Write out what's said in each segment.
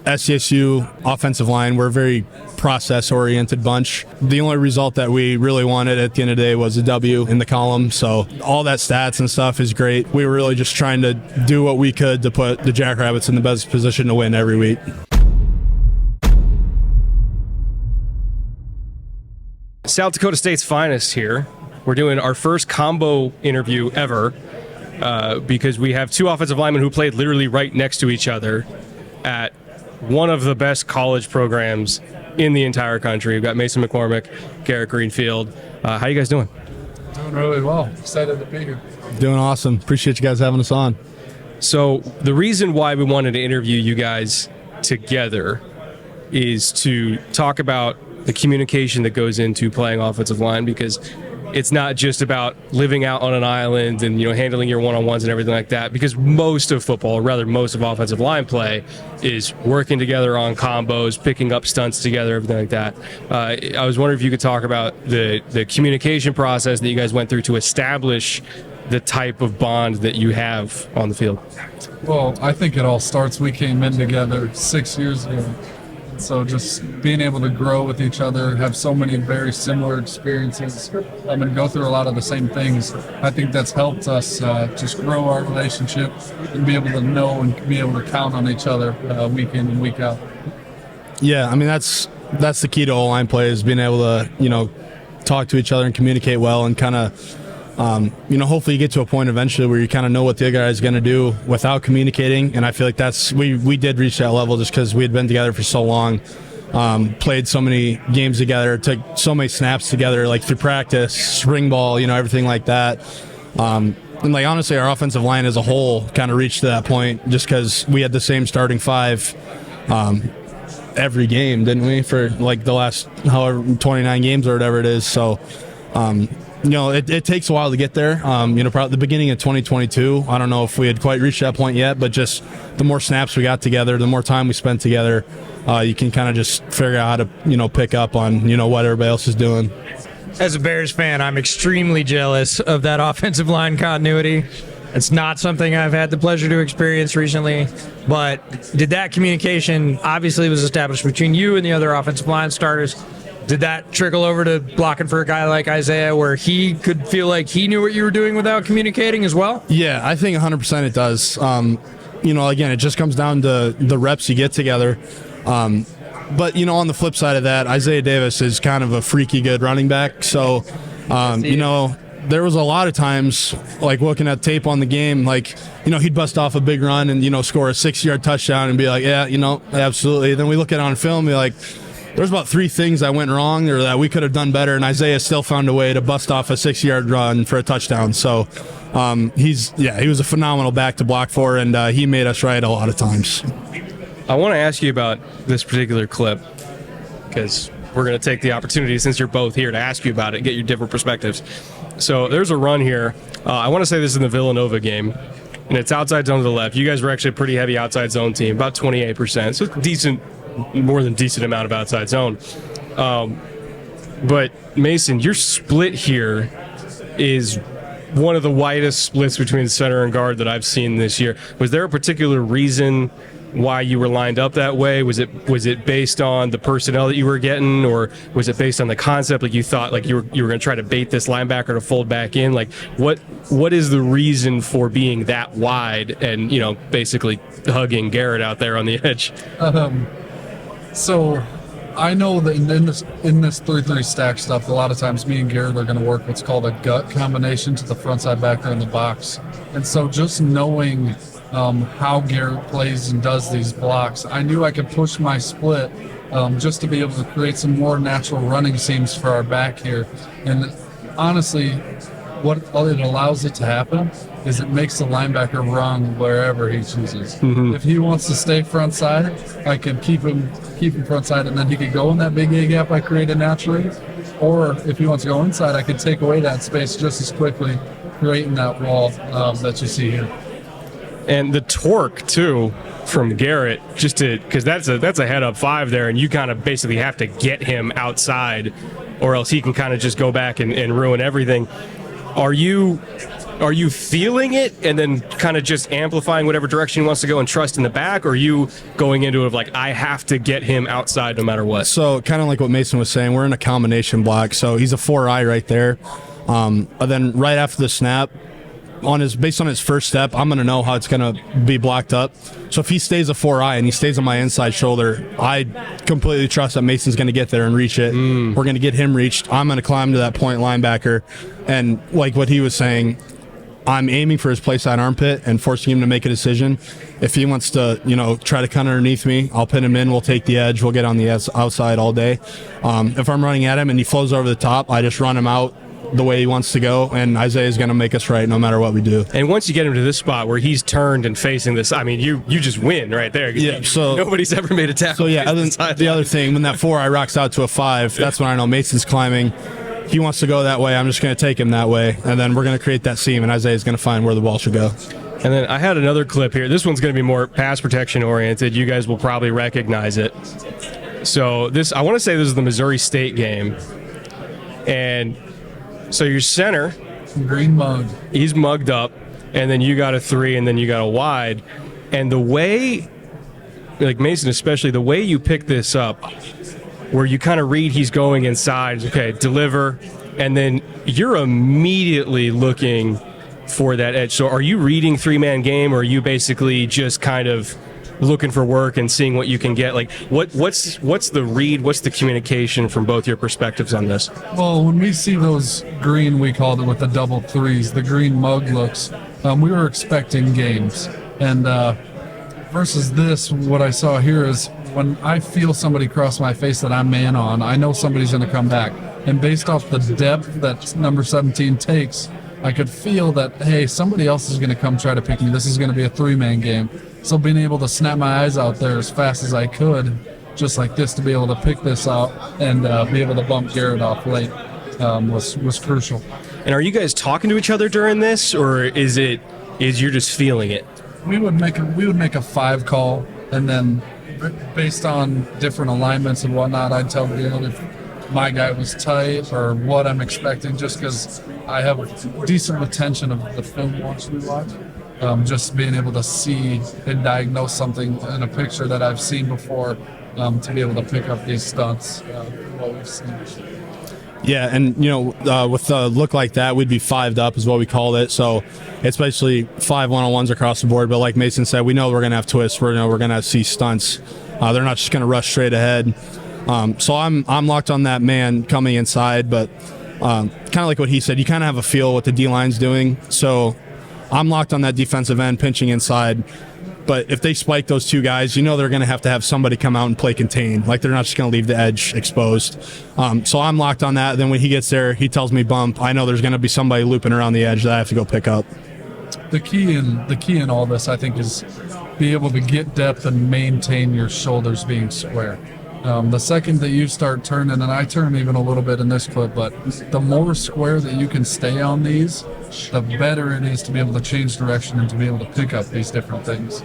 SCSU offensive line, we're a very process-oriented bunch. The only result that we really wanted at the end of the day was a W in the column, so all that stats and stuff is great. We were really just trying to do what we could to put the Jackrabbits in the best position to win every week. South Dakota State's finest here. We're doing our first combo interview ever because we have two offensive linemen who played literally right next to each other at one of the best college programs in the entire country. We've got Mason McCormick, Garrett Greenfield. How you guys doing? Doing really well. Excited to be here. Doing awesome. Appreciate you guys having us on. So the reason why we wanted to interview you guys together is to talk about the communication that goes into playing offensive line, because it's not just about living out on an island and, you know, handling your one-on-ones and everything like that, because most of football, or rather most of offensive line play, is working together on combos, picking up stunts together, everything like that. I was wondering if you could talk about the communication process that you guys went through to establish the type of bond that you have on the field. Well, I think it all starts, we came in together 6 years ago. So just being able to grow with each other, have so many very similar experiences, and go through a lot of the same things, I think that's helped us just grow our relationship and be able to know and be able to count on each other week in and week out. Yeah, I mean, that's the key to O-line play, is being able to, you know, talk to each other and communicate well, and kind of, you know, hopefully you get to a point eventually where you kind of know what the other guy is going to do without communicating. And I feel like we did reach that level just because we had been together for so long, played so many games together, took so many snaps together, like through practice, spring ball, you know, everything like that. And like, honestly, our offensive line as a whole kind of reached to that point just because we had the same starting five every game, didn't we, for like the last 29 games or whatever it is. So, you know, it takes a while to get there. You know, probably the beginning of 2022, I don't know if we had quite reached that point yet, but just the more snaps we got together, the more time we spent together, you can kind of just figure out how to, you know, pick up on, you know, what everybody else is doing. As a Bears fan, I'm extremely jealous of that offensive line continuity. It's not something I've had the pleasure to experience recently, but did that communication obviously was established between you and the other offensive line starters? Did that trickle over to blocking for a guy like Isaiah, where he could feel like he knew what you were doing without communicating as well? Yeah, I think 100% it does. You know, again, it just comes down to the reps you get together. But, you know, on the flip side of that, Isaiah Davis is kind of a freaky good running back. So, you know, there was a lot of times, like looking at tape on the game, like, you know, he'd bust off a big run and, you know, score a 6-yard touchdown and be like, yeah, you know, absolutely. Then we look at it on film and be like, there's about 3 things that went wrong or that we could have done better, and Isaiah still found a way to bust off a 6-yard run for a touchdown. So he was a phenomenal back to block for, and he made us right a lot of times. I want to ask you about this particular clip, because we're going to take the opportunity, since you're both here, to ask you about it and get your different perspectives. So there's a run here. I want to say this is in the Villanova game, and it's outside zone to the left. You guys were actually a pretty heavy outside zone team, about 28%. So it's decent. More than decent amount of outside zone. But Mason, your split here is one of the widest splits between center and guard that I've seen this year. Was there a particular reason why you were lined up that way? Was it based on the personnel that you were getting, or was it based on the concept, like you thought like you were going to try to bait this linebacker to fold back in? Like what is the reason for being that wide and, you know, basically hugging Garrett out there on the edge? So I know that in this 3-3 stack stuff, a lot of times me and Garrett are going to work what's called a gut combination to the front side backer in the box. And so just knowing how Garrett plays and does these blocks, I knew I could push my split just to be able to create some more natural running seams for our back here. And honestly, what it allows it to happen is it makes the linebacker run wherever he chooses. Mm-hmm. If he wants to stay front side, I can keep him front side, and then he could go in that big A gap I created naturally. Or if he wants to go inside, I could take away that space just as quickly, creating that wall that you see here. And the torque too from Garrett, just to, because that's a head up 5 there, and you kind of basically have to get him outside, or else he can kind of just go back and ruin everything. Are you are you feeling it and then kind of just amplifying whatever direction he wants to go and trust in the back? Or are you going into it of like, I have to get him outside no matter what? So kind of like what Mason was saying, we're in a combination block. So he's a 4-eye right there. And then right after the snap, based on his first step, I'm going to know how it's going to be blocked up. So if he stays a 4-eye and he stays on my inside shoulder, I completely trust that Mason's going to get there and reach it. We're going to get him reached. I'm going to climb to that point linebacker. And like what he was saying, I'm aiming for his play side armpit and forcing him to make a decision. If he wants to, try to cut underneath me, I'll pin him in. We'll take the edge. We'll get on the outside all day. If I'm running at him and he flows over the top, I just run him out the way he wants to go, and Isaiah's going to make us right no matter what we do. And once you get him to this spot where he's turned and facing this, I mean, you just win right there. Yeah, so nobody's ever made a tackle. So yeah, the other thing, when that 4-eye rocks out to a 5, that's when I know Mason's climbing. He wants to go that way. I'm just going to take him that way, and then we're going to create that seam, and Isaiah's going to find where the ball should go. And then I had another clip here. This one's going to be more pass protection oriented. You guys will probably recognize it. So I want to say this is the Missouri State game, and so your center, green mug, he's mugged up, and then you got a 3, and then you got a wide. And the way, like Mason especially, the way you pick this up, where you kind of read he's going inside, okay, deliver, and then you're immediately looking for that edge. So are you reading 3-man game, or are you basically just kind of looking for work and seeing what you can get? Like, what's the read? What's the communication from both your perspectives on this? Well, when we see those green, we called it with the double 3s, the green mug looks, we were expecting games. And versus this, what I saw here is when I feel somebody cross my face that I'm man on, I know somebody's going to come back. And based off the depth that number 17 takes, I could feel that, hey, somebody else is going to come try to pick me. This is going to be a 3-man game. So being able to snap my eyes out there as fast as I could, just like this, to be able to pick this out and be able to bump Garrett off late was crucial. And are you guys talking to each other during this, or is you're just feeling it? We would make a 5 call, and then based on different alignments and whatnot, I'd tell Garrett if my guy was tight or what I'm expecting, just because I have a decent retention of the film once we watch. Just being able to see and diagnose something in a picture that I've seen before, to be able to pick up these stunts, what we've seen. Yeah, and with a look like that, we'd be 5'd up is what we called it. So it's basically 5 1-on-1s across the board. But like Mason said, we know we're going to have twists. We're going to see stunts. They're not just going to rush straight ahead. So I'm locked on that man coming inside. But kind of like what he said, you kind of have a feel what the D-line's doing. So I'm locked on that defensive end, pinching inside. But if they spike those 2 guys, they're going to have somebody come out and play contain. Like, they're not just going to leave the edge exposed. So I'm locked on that. Then when he gets there, he tells me bump. I know there's going to be somebody looping around the edge that I have to go pick up. The key in all this, I think, is be able to get depth and maintain your shoulders being square. The second that you start turning, and I turn even a little bit in this clip, but the more square that you can stay on these, the better it is to be able to change direction and to be able to pick up these different things.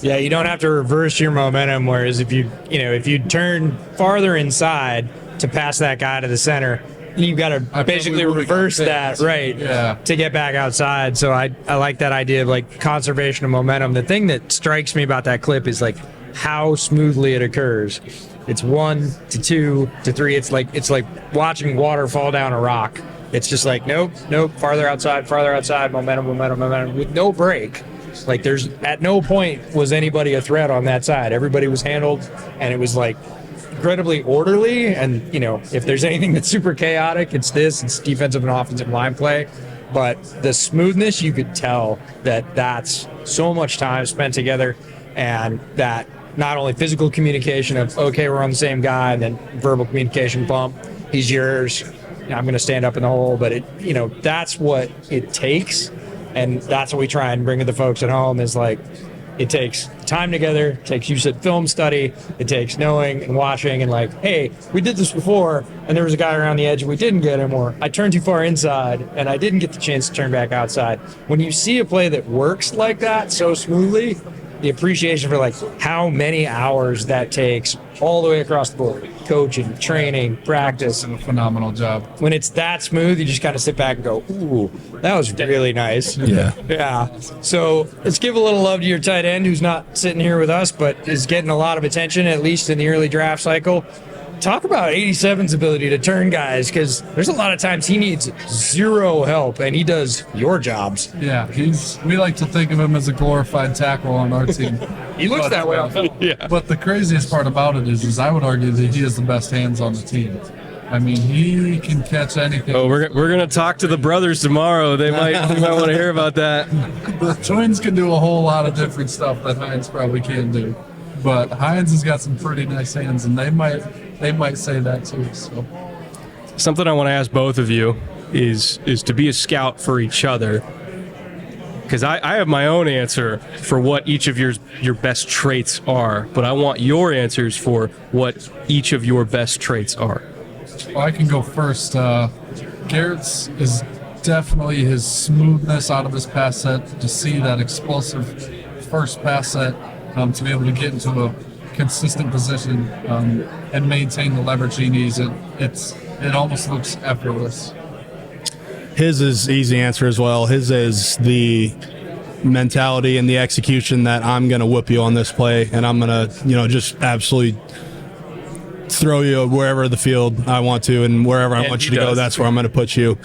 Yeah, you don't have to reverse your momentum. Whereas if you turn farther inside to pass that guy to the center, you've got to basically reverse that, right? Yeah. To get back outside. So I like that idea of like conservation of momentum. The thing that strikes me about that clip is like how smoothly it occurs. It's 1 to 2 to 3. It's like watching water fall down a rock. It's just like nope, farther outside, momentum with no break. Like there's at no point was anybody a threat on that side. Everybody was handled, and it was like incredibly orderly. And if there's anything that's super chaotic, it's defensive and offensive line play. But the smoothness, you could tell that's so much time spent together, and that not only physical communication of okay, we're on the same guy, and then verbal communication, bump, he's yours, I'm going to stand up in the hole. But that's what it takes. And that's what we try and bring to the folks at home is like, it takes time together, it takes, you said, film study, it takes knowing and watching and like, hey, we did this before and there was a guy around the edge and we didn't get him, or I turned too far inside and I didn't get the chance to turn back outside. When you see a play that works like that so smoothly, the appreciation for like how many hours that takes all the way across the board. coaching, training, practice. Doing a phenomenal job. When it's that smooth, you just kind of sit back and go, ooh, that was really nice. Yeah. Yeah. So let's give a little love to your tight end who's not sitting here with us, but is getting a lot of attention, at least in the early draft cycle. Talk about 87's ability to turn guys, because there's a lot of times he needs zero help, and he does your jobs. Yeah, we like to think of him as a glorified tackle on our team. He looks that way on film. Yeah. But the craziest part about it is I would argue that he has the best hands on the team. I mean, he can catch anything. Oh, we're gonna talk to the brothers tomorrow. They might want to hear about that. The twins can do a whole lot of different stuff that Hines probably can't do. But Hines has got some pretty nice hands, and they might say that too. So Something I want to ask both of you is to be a scout for each other, because I have my own answer for what each of your best traits are, but I want your answers for what each of your best traits are. well, I can go first. Garrett's is definitely his smoothness out of his pass set, to see that explosive first pass set, to be able to get into a consistent position and maintain the leverage he needs. It almost looks effortless. His is easy answer as well. His is the mentality and the execution that I'm going to whoop you on this play, and I'm going to, just absolutely throw you wherever the field I want to, and wherever I want you to go, that's where I'm going to put you.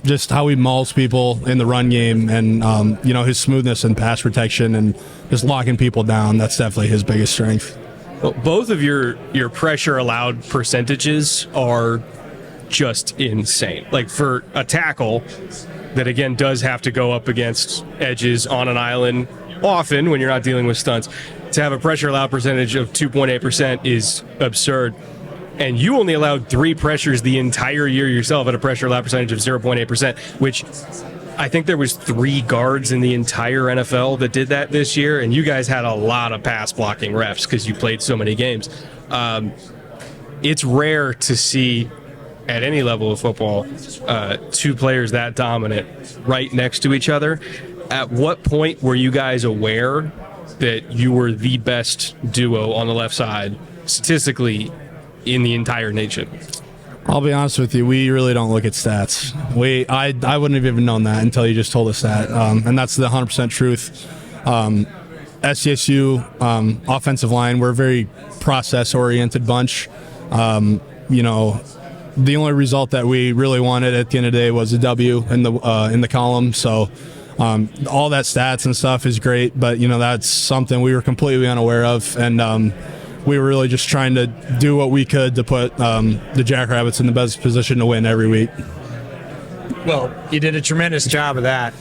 Just how he mauls people in the run game, and his smoothness and pass protection and just locking people down, that's definitely his biggest strength. Well, both of your pressure allowed percentages are just insane. Like, for a tackle that, again, does have to go up against edges on an island often when you're not dealing with stunts, to have a pressure allowed percentage of 2.8% is absurd. And you only allowed 3 pressures the entire year yourself at a pressure allowed percentage of 0.8%, which I think there was 3 guards in the entire NFL that did that this year, and you guys had a lot of pass blocking reps because you played so many games. It's rare to see at any level of football 2 players that dominant right next to each other. At what point were you guys aware that you were the best duo on the left side statistically in the entire nation? I'll be honest with you, we really don't look at stats. I wouldn't have even known that until you just told us that, and that's the 100% truth. SCSU offensive line, we're a very process-oriented bunch. The only result that we really wanted at the end of the day was a W in the column. So all that stats and stuff is great, but that's something we were completely unaware of, and we were really just trying to do what we could to put the Jackrabbits in the best position to win every week. Well, you did a tremendous job of that.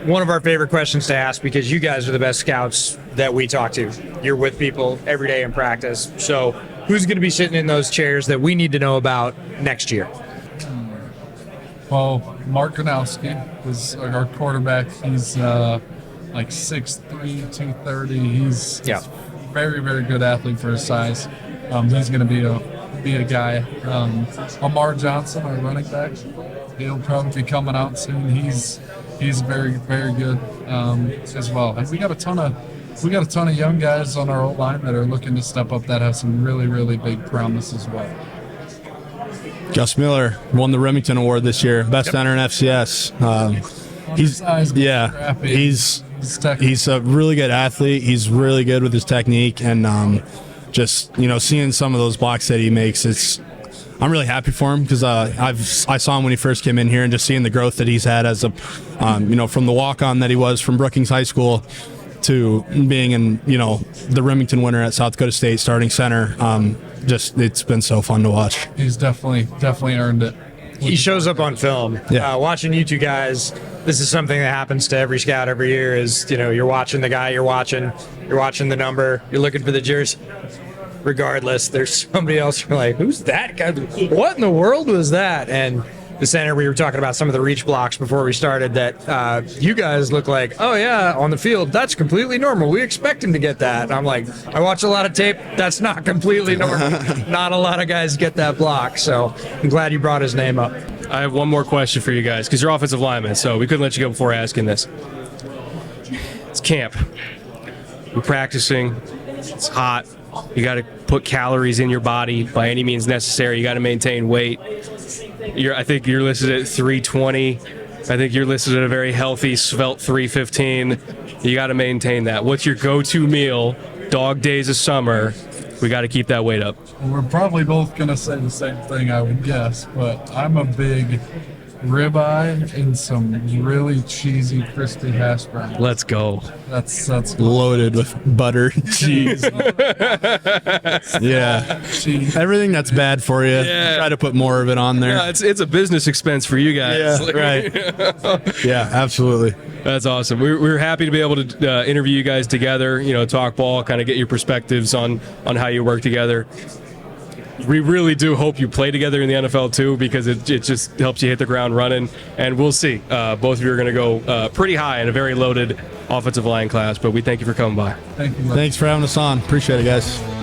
One of our favorite questions to ask, because you guys are the best scouts that we talk to. You're with people every day in practice. So who's going to be sitting in those chairs that we need to know about next year? Well, Mark Gronowski is our quarterback. He's like 6'3", 230. He's very, very good athlete for his size. He's going to be a guy. Amar Johnson, our running back, he'll probably be coming out soon. He's very, very good as well. And we got a ton of young guys on our O-line that are looking to step up, that have some really, really big promise as well. Gus Miller won the Remington Award this year, best center in FCS. He's a really good athlete. He's really good with his technique, and seeing some of those blocks that he makes, I'm really happy for him, because I saw him when he first came in here, and just seeing the growth that he's had as a from the walk-on that he was from Brookings High School to being in the Remington winner at South Dakota State, starting center. It's been so fun to watch. He's definitely earned it. He shows up on film. Yeah. Watching you two guys, this is something that happens to every scout every year. Is you're watching the guy, you're watching the number, you're looking for the jersey. Regardless, there's somebody else. You're like, who's that guy? What in the world was that? And the center, we were talking about some of the reach blocks before we started, that you guys look like, oh yeah, on the field, that's completely normal. We expect him to get that. And I'm like, I watch a lot of tape. That's not completely normal. Not a lot of guys get that block. So I'm glad you brought his name up. I have one more question for you guys, because you're offensive linemen, so we couldn't let you go before asking this. It's camp. We're practicing. It's hot. You got to put calories in your body by any means necessary. You got to maintain weight. I think you're listed at 320. I think you're listed at a very healthy, svelte 315. You got to maintain that. What's your go-to meal? Dog days of summer. We got to keep that weight up. We're probably both going to say the same thing, I would guess, but I'm a big ribeye and some really cheesy, crispy hash browns. Let's go. That's Loaded with butter, cheese. Yeah. cheese. Everything that's bad for you. Yeah. Try to put more of it on there. Yeah, it's a business expense for you guys. Yeah, right. Yeah, absolutely. That's awesome. We're happy to be able to interview you guys together, talk ball, kind of get your perspectives on how you work together. We really do hope you play together in the NFL too, because it just helps you hit the ground running. And we'll see. Both of you are going to go pretty high in a very loaded offensive line class, but we thank you for coming by. Thank you. Thanks for having us on. Appreciate it, guys.